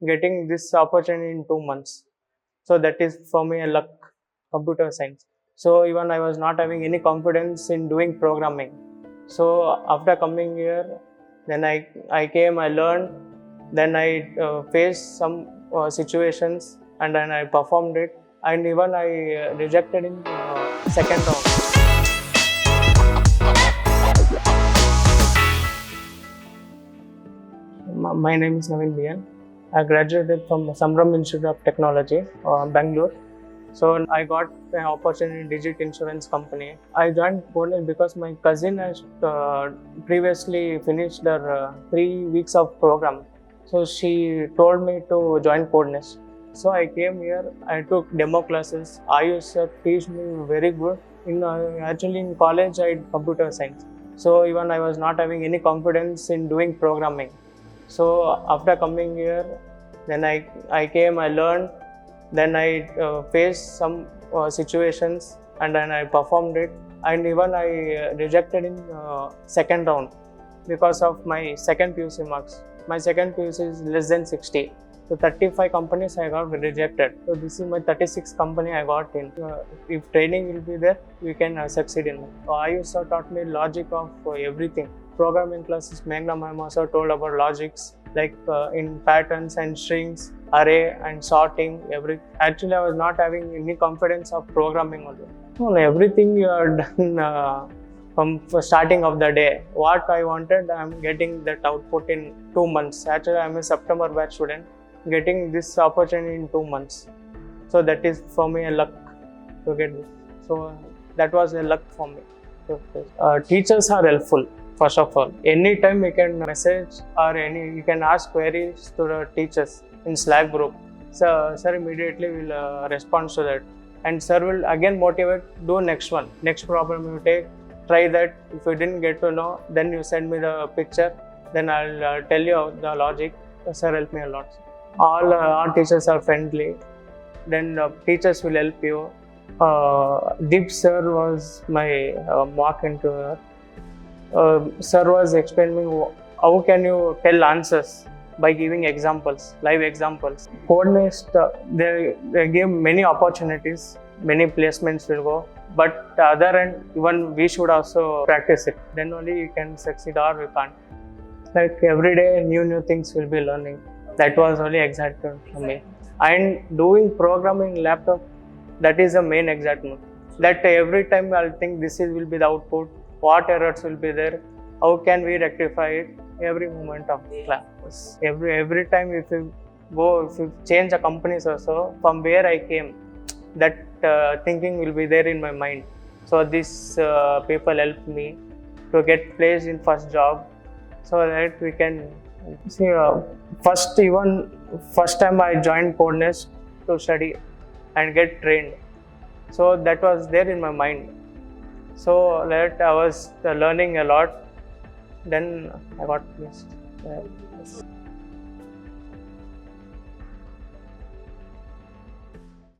getting this opportunity in 2 months. So that is for me a luck, computer science. So even I was not having any confidence in doing programming. So after coming here, then I came, I learned, then I faced some situations and then I performed it, and even I rejected in second round. My name is Naveen BN. I graduated from Samram Institute of Technology, Bangalore. So I got an opportunity in Digit Insurance Company. I joined Kodnest because my cousin has previously finished her 3 weeks of program. So she told me to join Kodnest. So I came here. I took demo classes. Ayush sir teach me very good. Actually in college I did computer science. So even I was not having any confidence in doing programming. So after coming here, then I came, I learned, then I faced some situations and then I performed it, and even I rejected in second round because of my second PUC marks. My second PUC is less than 60. So 35 companies I got rejected. So this is my 36th company I got in. If training will be there, we can succeed in it. So I also taught me logic of everything. Programming classes, Meghna ma'am also told about logics like in patterns and strings, array and sorting, everything. Actually, I was not having any confidence of programming also. No, everything you are done from starting of the day. What I wanted, I am getting that output in 2 months. Actually, I am a September batch student, getting this opportunity in 2 months. So that is for me a luck to get this. So that was a luck for me. Teachers are helpful. First of all, anytime you can message or you can ask queries to the teachers in Slack group. So sir immediately will respond to that, and sir will again motivate. Do next one, next problem you take, try that. If you didn't get to know, then you send me the picture. Then I'll tell you the logic. Sir helped me a lot. All our teachers are friendly. Then teachers will help you. Deep sir was my mock interviewer. Sir was explaining how can you tell answers by giving examples, live examples. Kodnest, they give many opportunities, many placements will go, but the other end, even we should also practice it. Then only you can succeed or you can't. Like every day, new things will be learning. That was only excitement for me. And doing programming laptop, that is the main excitement. That every time I'll think this will be the output. What errors will be there? How can we rectify it? Every moment of class. Every time if you change the companies also, from where I came, that thinking will be there in my mind. So these people helped me to get placed in first job, so that we can see. First time I joined Kodnest to study and get trained. So that was there in my mind. So that I was learning a lot. Then I got placed.